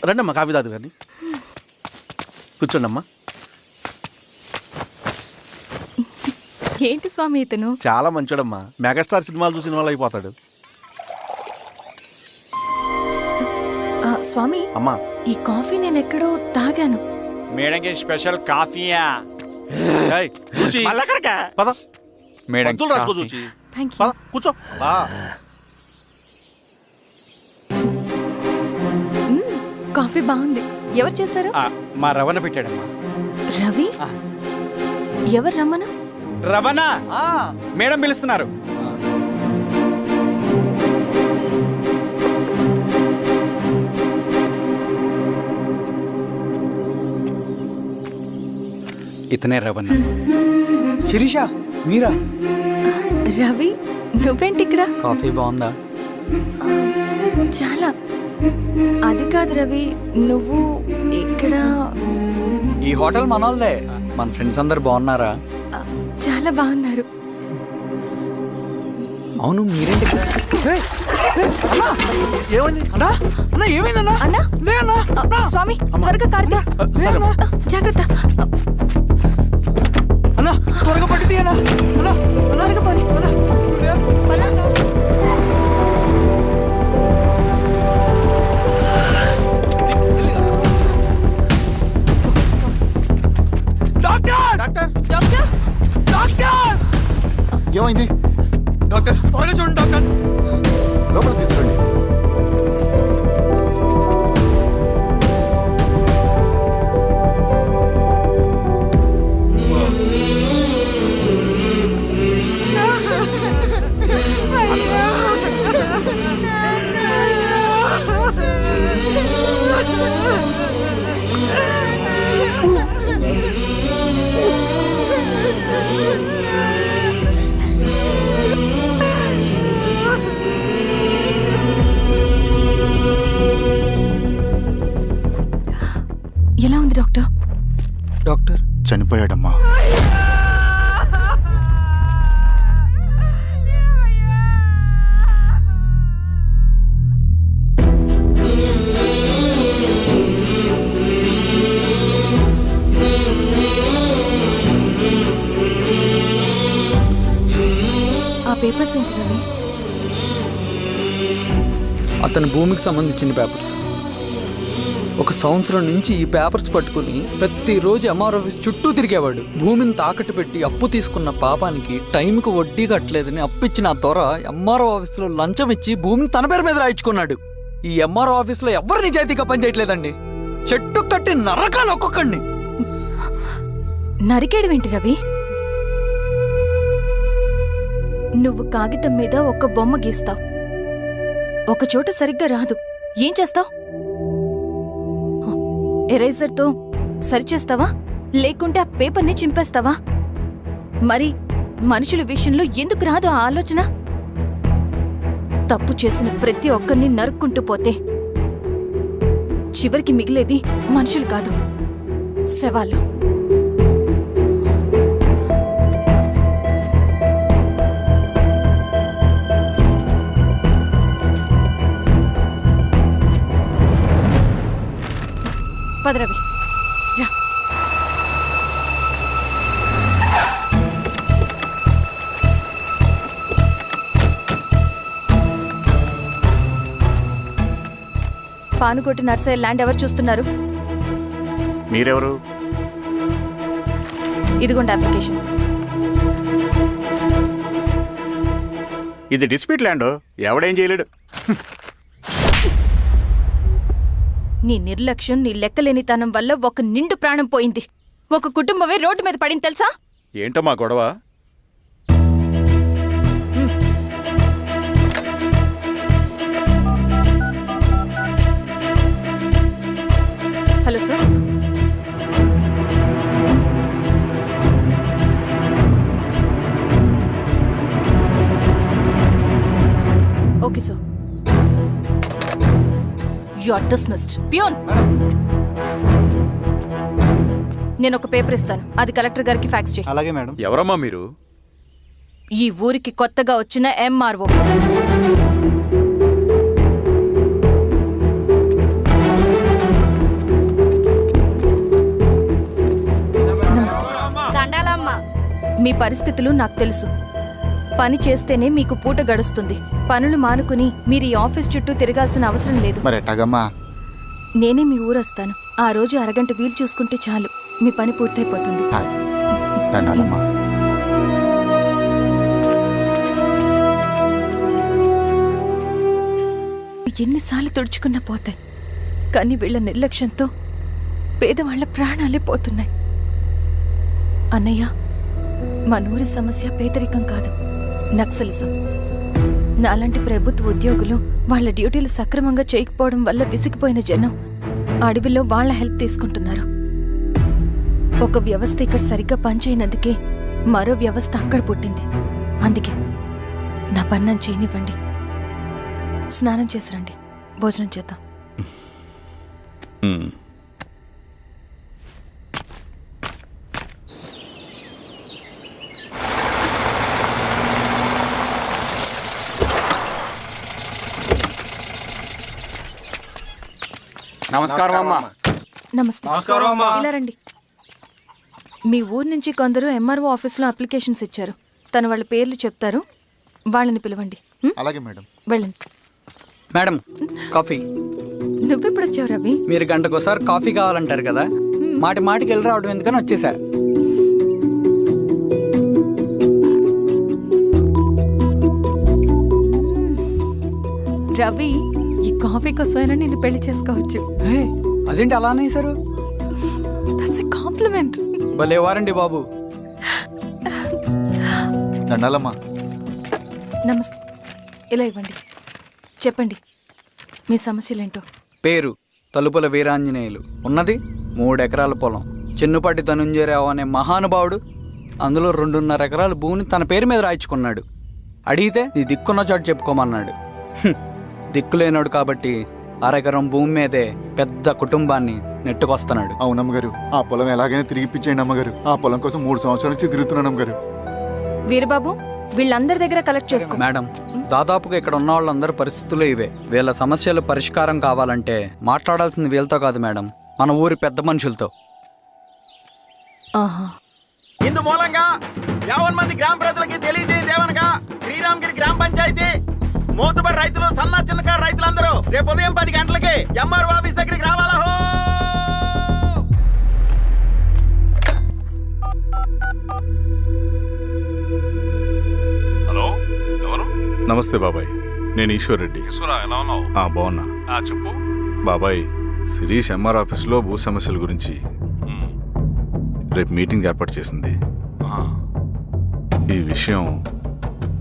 రండమ్మా కాఫీ తాదు కానీ కూర్చోండమ్మా. ఏంటి స్వామి ఇతను? చాలా మంచోడమ్మా, మెగాస్టార్ సినిమాలు చూసిన వాళ్ళు అయిపోతాడు. స్వామి అమ్మా ఈ కాఫీ నేను ఎక్కడో తాగాను. మేడంకి స్పెషల్ కాఫీయా? ఏయ్, కూర్చో. పద మేడం మందులు రాసుకో చూచి. Thank you. పద కూర్చో. కాఫీ బాగుంది. ఎవరు చేశారు? మా రవణ పెట్టాడమ్మా. రవి? ఎవరు రమ్మను? రవణ మేడం పిలుస్తున్నారు. ఇతనే రవణ. శిరీష మీరా? రవి నువ్వేంటి ఇక్కడ? కాఫీ బాగుందా? చాలా. అది కాదు రవి, నువ్వు ఇక్కడ. ఈ హోటల్ మనోల్దే. మన ఫ్రెండ్స్ అందరు బాగున్నారా? చాలా బాగున్నారు. అవును మీరేంటి? ఏమైంది అన్నా అన్నా ఏమైందన్నా? అన్నా లే అన్నా. స్వామి త్వరగా కారుతా. జాగ్రత్త అన్నా త్వరగా పట్టింది అన్నా. అన్నా త్వరగా పోనీ. డాక్టర్ డాక్టర్ డాక్టర్ డాక్టర్ ఏమైంది? డాక్టర్ త్వరగా చూడండి డాక్టర్. లోపలికి తీసుకురండి. ఎలా ఉంది డాక్టర్? డాక్టర్ చనిపోయాడమ్మా. ఆ పేపర్స్ ఏంటి రవి? అతని భూమికి సంబంధించిన పేపర్స్. ఒక సంవత్సరం నుంచి ఈ పేపర్స్ పట్టుకుని ప్రతిరోజు ఎంఆర్ ఆఫీస్ చుట్టూ తిరిగేవాడు. భూమిని తాకట్టు పెట్టి అప్పు తీసుకున్న పాపానికి టైంకి వడ్డీ కట్టలేదని అప్పిచ్చిన ఆ దొర ఎంఆర్ఓ ఆఫీస్లో లంచం ఇచ్చి భూమిని తన పేరు మీద రాయించుకున్నాడు. ఈ ఎంఆర్ఓ ఆఫీస్లో ఎవరు నిజాయితీగా పనిచేయట్లేదండి. చెట్టు కట్టి నరకాలు ఒక్కొక్కడిని. నరికేయడం ఏంటి రవి? నువ్వు కాగితం మీద ఒక బొమ్మ గీస్తావు, ఒక చోట సరిగ్గా రాదు, ఏం చేస్తావు? ఎరేజర్తో సరిచేస్తావా, లేకుంటే ఆ పేపర్ని చింపేస్తావా? మరి మనుషుల విషయంలో ఎందుకు రాదు ఆ ఆలోచన? తప్పు చేసిన ప్రతి ఒక్కరిని నరుక్కుంటూ పోతే చివరికి మిగిలేది మనుషులు కాదు, శవాలు. పదరవి రా. పానుకోటి నర్సయ్య ల్యాండ్ ఎవరు చూస్తున్నారు? మీరెవరు? ఇదిగోండి అప్లికేషన్. ఇది డిస్ప్యూట్ ల్యాండ్, ఎవడేం చేయలేడు. నీ నిర్లక్ష్యం, నీ లెక్కలేనితనం వల్ల ఒక నిండు ప్రాణం పోయింది. ఒక కుటుంబమే రోడ్డు మీద పడింది తెలుసా? ఏంటో మా గొడవ? Hello sir. Okay sir. You are dismissed. Peon, నేను ఒక పేపర్ ఇస్తాను, అది కలెక్టర్ గారికి ఫ్యాక్స్ చేయి. అలాగే మేడం. ఎవరమ్మా మీరు? ఈ ఊరికి కొత్తగా వచ్చిన ఎంఆర్ఓ. మీ పరిస్థితులు నాకు తెలుసు. పని చేస్తేనే మీకు పూట గడుస్తుంది. పనులు మానుకుని మీరు ఈ ఆఫీస్ చుట్టూ తిరగాల్సిన అవసరం లేదు. మరి ఎట్టాగమ్మా? నేనే మీ ఊరొస్తాను. ఆ రోజు అరగంట వీలు చూసుకుంటే చాలు, మీ పని పూర్తయిపోతుంది. దండాలమ్మా. ఎన్నిసార్లు తుడుచుకున్నా పోతాయి, కానీ వీళ్ళ నిర్లక్ష్యంతో పేదవాళ్ల ప్రాణాలే పోతున్నాయి. అన్నయ్య, మా నూరి సమస్య పేదరికం కాదు, నక్సలిజం. నాలాంటి ప్రభుత్వ ఉద్యోగులు వాళ్ళ డ్యూటీలు సక్రమంగా చేయకపోవడం వల్ల విసిగిపోయిన జనం అడవిలో వాళ్ల హెల్ప్ తీసుకుంటున్నారు. ఒక వ్యవస్థ ఇక్కడ సరిగ్గా పనిచేయనందుకే మరో వ్యవస్థ అక్కడ పుట్టింది. అందుకే నా పన్నం చేయనివ్వండి. స్నానం చేసి రండి, భోజనం చేద్దాం. నమస్కారం అమ్మా. నమస్తే. ఇలా రండి. మీ ఊరు నుంచి కొందరు ఎంఆర్ఓ ఆఫీస్లో అప్లికేషన్స్ ఇచ్చారు. తను వాళ్ళ పేర్లు చెప్తారు, వాళ్ళని పిలవండి. అలాగే మేడం. వెళ్ళండి. Madam, coffee. నువ్వెప్పుడు వచ్చావు రవి? మీరు గంటకోసారి కాఫీ కావాలంటారు కదా, మాటి మాటికి వెళ్ళి రావడం ఎందుకని వచ్చేసా. రవి, ఈ కాఫీ కోసమైనా నేను పెళ్లి చేసుకోవచ్చు. అదేంటి అలా అనేసారు? That's a compliment. భలే వారండి బాబు. దండాలమ్మా. నమస్తే. ఇలా ఇవ్వండి. చెప్పండి మీ సమస్యలేంటో. పేరు తలుపుల వీరాంజనేయులు. ఉన్నది 3 ఎకరాల పొలం. చిన్నుపాటి ధనుంజయరావు అనే మహానుభావుడు అందులో 2.5 ఎకరాల భూమిని తన పేరు మీద రాయించుకున్నాడు. అడిగితే నీ దిక్కున్న చోటు చెప్పుకోమన్నాడు. దిక్కులేనాడు కాబట్టి 1/2 ఎకరం భూమి మీదే పెద్ద కుటుంబాన్ని నెట్టుకొస్తున్నాడు. అవునమ్మగారు, ఆ పొలం ఎలాగైనా తిరిగిపించేయండి అమ్మగారు. ఆ పొలం కోసం 3 సంవత్సరాల నుంచి తిరుగుతున్నాను అమ్మగారు. వీరబాబు, వీళ్ళందరి దగ్గర కలెక్ట్ చేసుకో. మేడం, దాదాపుగా ఇక్కడ ఉన్న వాళ్ళందరూ పరిస్థితులు ఇవే. వీళ్ళ సమస్యలు పరిష్కారం కావాలంటే మాట్లాడాల్సింది వీళ్ళతో కాదు మేడం, మన ఊరి పెద్ద మనుషులతో. ఇందు మూలంగా 50 మంది గ్రామ ప్రజలకి తెలియజేయదేవనగా శ్రీరామగిరి గ్రామ పంచాయతీ మోతుబడి రైతులు, సన్న చిన్నకారు రైతులందరూ రేపు ఉదయం 10 గంటలకి ఎంఆర్ఓ ఆఫీస్ దగ్గరికి రావాలా. హలో, ఎవరు? నమస్తే బాబాయ్, నేను ఈశ్వర్ రెడ్డి. ఈశ్వరా, ఎలా ఉన్నావు? బాగున్నా. చెప్పు. బాబాయ్, శిరీష్ ఎంఆర్ ఆఫీస్లో భూ సమస్యల గురించి రేపు మీటింగ్ ఏర్పాటు చేసింది. ఈ విషయం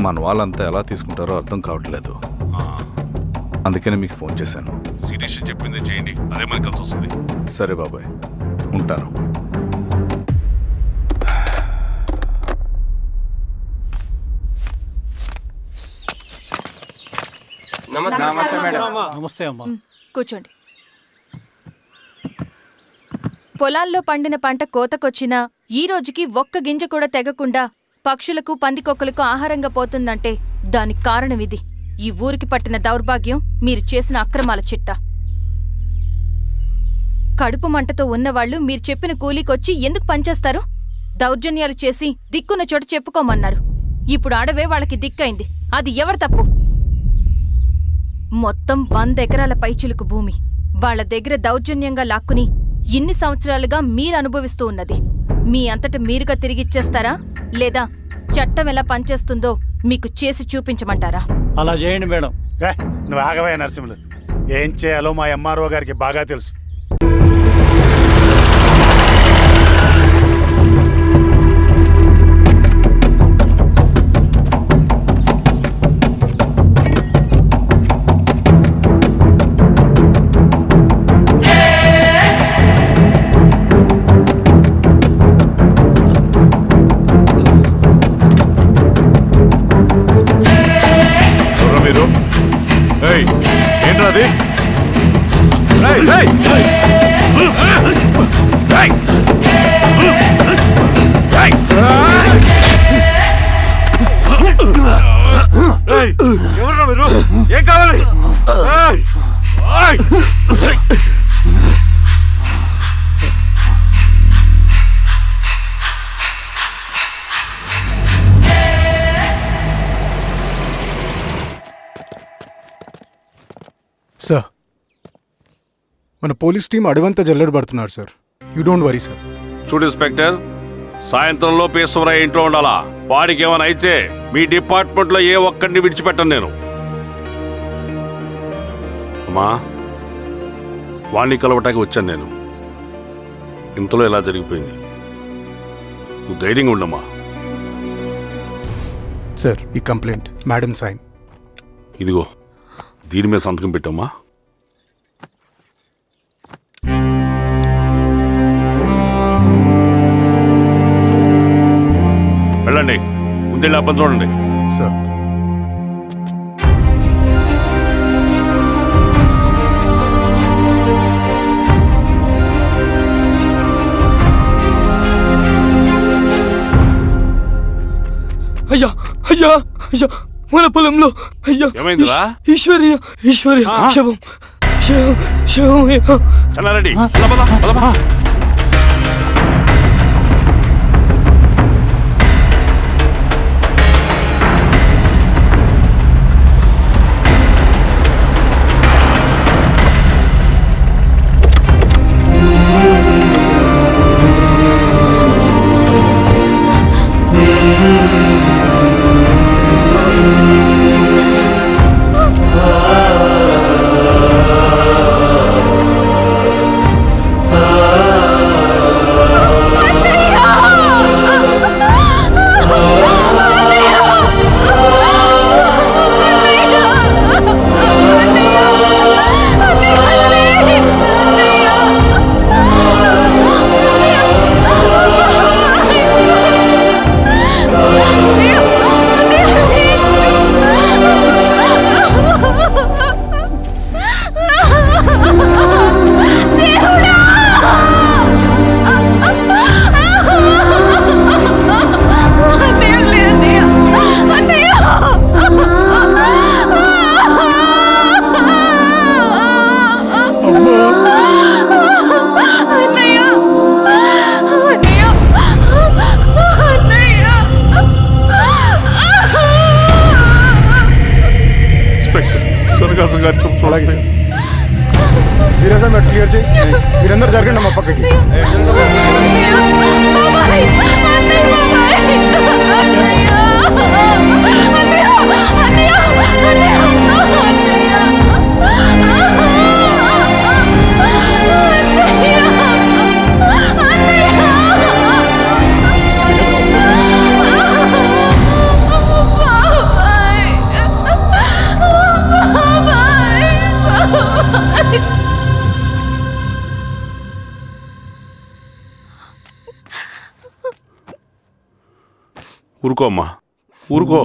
మన వాళ్ళంతా ఎలా తీసుకుంటారో అర్థం కావట్లేదు. అందుకనే మీకు ఫోన్ చేశాను. శిరీష్ చెప్పింది చేయండి, అదే మనకి కలిసి వస్తుంది. సరే బాబాయ్, ఉంటాను. నమస్తే మేడం. నమస్తే అమ్మా. కూర్చోండి. పొలాల్లో పండిన పంట కోతకొచ్చినా ఈ రోజుకి ఒక్క గింజ కూడా తెగకుండా పక్షులకు, పందికొక్కలకు ఆహారంగా పోతుందంటే దానికి కారణం ఇది. ఈ ఊరికి పట్టిన దౌర్భాగ్యం మీరు చేసిన అక్రమాల చిట్టా. కడుపు మంటతో ఉన్నవాళ్లు మీరు చెప్పిన కూలీకొచ్చి ఎందుకు పనిచేస్తారు? దౌర్జన్యాలు చేసి దిక్కున్న చోట చెప్పుకోమన్నారు. ఇప్పుడు అడవే వాళ్ళకి దిక్కైంది. అది ఎవరి తప్పు? మొత్తం 100 ఎకరాల పైచిలుకు భూమి వాళ్ల దగ్గర దౌర్జన్యంగా లాక్కుని ఇన్ని సంవత్సరాలుగా మీరు అనుభవిస్తూ ఉన్నది. మీ అంతట మీరుగా తిరిగిచ్చేస్తారా, లేదా చట్టం ఎలా పనిచేస్తుందో మీకు చేసి చూపించమంటారా? అలా చేయండి మేడం. నువ్వు ఆగవే నరసింహులు. ఏం చేయాలో మా ఎంఆర్ఓ గారికి బాగా తెలుసు. ఏంట్రా అది? సార్ మన పోలీస్ టీం అడవంతా జల్లెడ పడుతున్నారు sir. You don't worry sir. చూడు ఇన్స్పెక్టర్, సాయంత్రంలో పేశ్వరయ్య ఇంట్లో ఉండాలా. వాడికి ఏమైనా అయితే మీ డిపార్ట్మెంట్లో ఏ ఒక్కడిని విడిచిపెట్టను నేను. అమ్మా, వాణ్ణి కలవటానికి వచ్చాను నేను. ఇంతలో ఇలా జరిగిపోయింది. నువ్వు ధైర్యంగా ఉండమ్మా. సార్ ఈ కంప్లైంట్ మేడం సైన్. ఇదిగో దీని మీద సంతకం పెట్టమ్మా. వెళ్ళండి, ముందెళ్ళి అబ్బని చూడండి. సార్ అయ్యా అయ్యా అయ్యా, మన పొలంలో అయ్యా ఏమైందిరా? ఈశ్వర్య ఈశ్వర్య శవం శవం శవం అయ్యా. చెన్నారెడ్డి, పద, పద, పద, పద. అలాగే సార్. మీరే సార్ మీరు క్లియర్ చేయి. మీరందరూ జరగండి అమ్మా పక్కకి. ఊరుకో అమ్మా, ఊరుకో.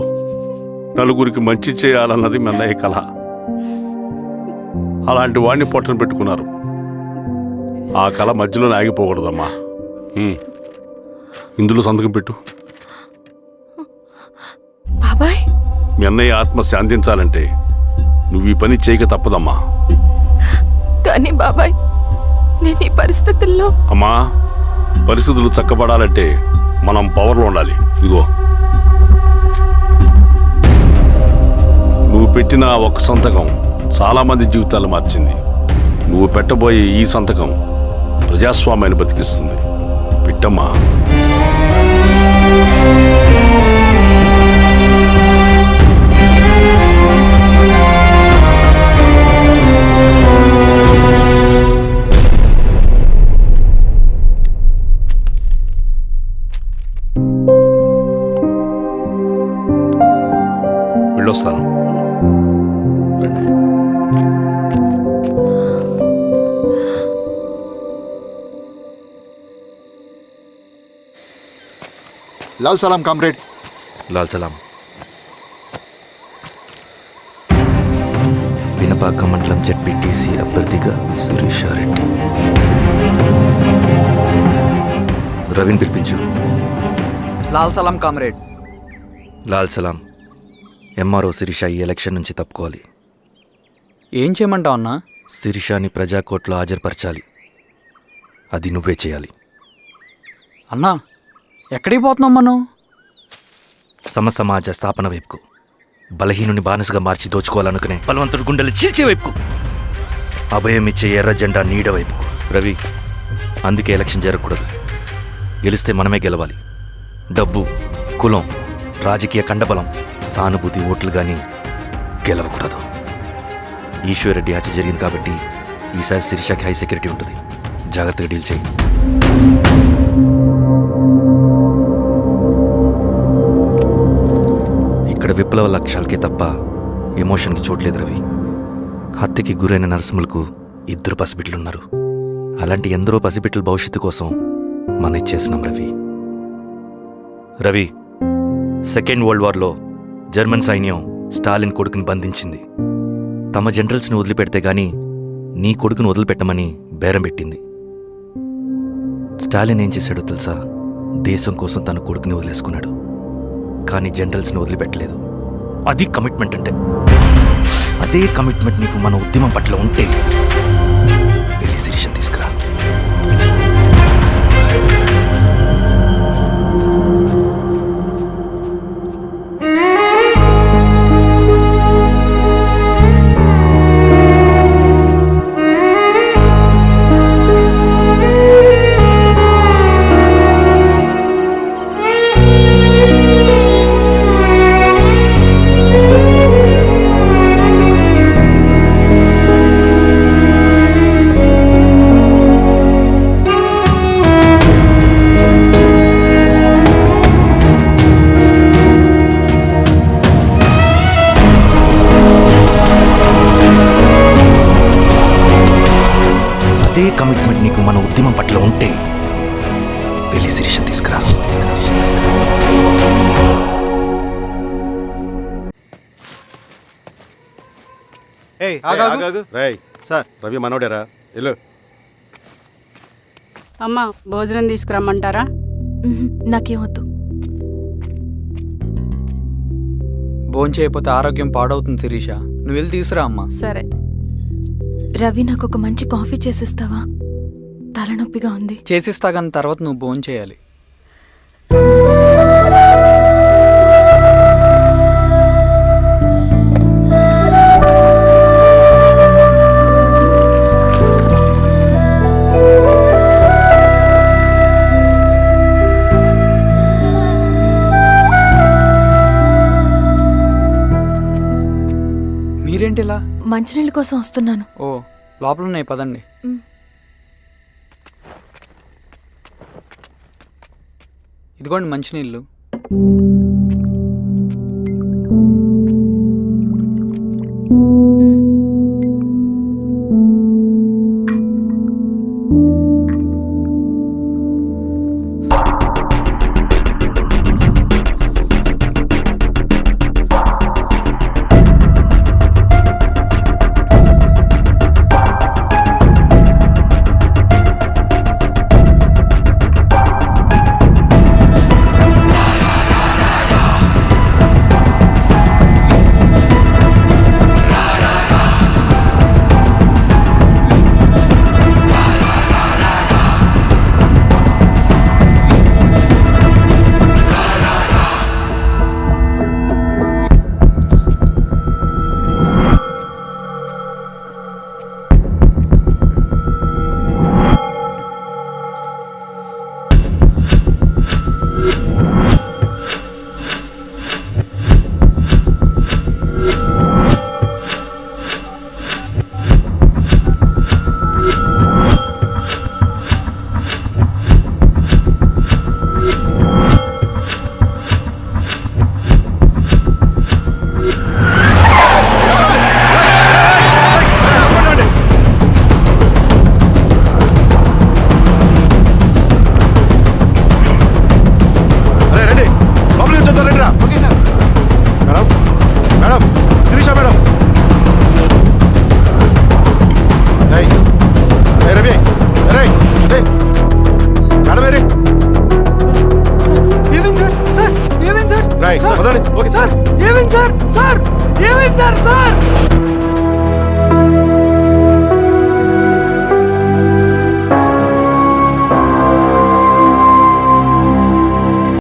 నలుగురికి మంచి చేయాలన్నది మీ అన్నయ్య కళ. అలాంటి వాడిని పొట్టన పెట్టుకున్నారు. ఆ కళ మధ్యలో ఆగిపోకూడదమ్మా. ఇందులో సంతకం పెట్టు. బాబాయ్, మీ అన్నయ్య ఆత్మ శాంతించాలంటే నువ్వు ఈ పని చేయక తప్పదమ్మా. కానీ బాబాయ్, నేను ఈ పరిస్థితుల్లో. అమ్మా, పరిస్థితులు చక్కబడాలంటే మనం పవర్లో ఉండాలి. ఇదిగో నువ్వు పెట్టిన ఒక్క సంతకం చాలా మంది జీవితాలు మార్చింది. నువ్వు పెట్టబోయే ఈ సంతకం ప్రజాస్వామ్యాన్ని బతికిస్తుంది. పెట్టమ్మా. వెళ్ళొస్తాను. లాల్ సలాం కామ్రేడ్. లాల్ సలాం. వినపాక మండలం జెడ్పీటీసీ అభ్యర్థిగా శిరీషారెడ్డి. రవిని పిలిపించు. లాల్ సలాం కామ్రేడ్. లాల్ సలాం. ఎంఆర్ఓ శిరీష ఈ ఎలక్షన్ నుంచి తప్పుకోవాలి. ఏం చేయమంటావు అన్నా? శిరీషాని ప్రజాకోర్టులో హాజరుపరచాలి. అది నువ్వే చేయాలి. అన్నా, ఎక్కడికి పోతున్నాం మనం? సమసమాజ స్థాపన వైపుకు. బలహీనుని బానిసగా మార్చి దోచుకోవాలనుకునే బలవంతుడి గుండెలు చీల్చే వైపుకు. అభయం ఇచ్చే ఎర్ర జెండా నీడ వైపుకు. రవి, అందుకే ఎలక్షన్ జరగకూడదు. గెలిస్తే మనమే గెలవాలి. డబ్బు, కులం, రాజకీయ కండబలం, సానుభూతి ఓట్లు కానీ గెలవకూడదు. ఈశ్వర్రెడ్డి హత్య జరిగింది కాబట్టి ఈసారి శిరీషకి హై సెక్యూరిటీ ఉంటుంది. జాగ్రత్తగా డీల్ చేయి. ఇక్కడ విప్లవ లక్ష్యాలకే తప్ప ఎమోషన్కి చోట్లేదు రవి. హత్యకి గురైన నరసింహులకు 2 పసిబిడ్డలున్నారు. అలాంటి ఎందరో పసిబిడ్డల భవిష్యత్తు కోసం మనం ఇచ్చేసినాం రవి. రవి, సెకండ్ వరల్డ్ వార్లో జర్మన్ సైన్యం స్టాలిన్ కొడుకుని బంధించింది. తమ జనరల్స్ని వదిలిపెడితే గాని నీ కొడుకును వదిలిపెట్టమని బేరం పెట్టింది. స్టాలిన్ ఏం చేశాడో తెలుసా? దేశం కోసం తన కొడుకుని వదిలేసుకున్నాడు. కానీ జనరల్స్ని వదిలిపెట్టలేదు. అది కమిట్మెంట్ అంటే. అదే కమిట్మెంట్ నీకు మన ఉద్యమం పట్ల ఉంటే వెళ్ళి శిరీషను తీసుకురా. అదే కమిట్మెంట్ నీకు మన ఉద్యమం పట్ల ఉంటే వెళ్ళి శిరీషను తీసుకురా. రేయ్ సార్, రవి మనోడేరా, వెళ్ళు. అమ్మా, భోజనం తీసుకురమ్మంటారా? నాకేమొద్దు. భోంచేయకపోతే ఆరోగ్యం పాడవుతుంది శిరీష. నువ్వు వెళ్ళి తీసురా అమ్మా. సరే. రవి, నాకు ఒక మంచి కాఫీ చేసిస్తావా? తలనొప్పిగా ఉంది. చేసిస్తా కానీ తర్వాత నువ్వు భోంచేయాలి. మీరేంటిలా? మంచినీళ్ళ కోసం వస్తున్నాను. ఓ, లోపల ఉన్నాయి, పదండి. ఇదిగోండి మంచినీళ్ళు. సార్ ఏమైంది సార్? సార్ ఏమైంది సార్? సార్ ఏమైంది సార్? సార్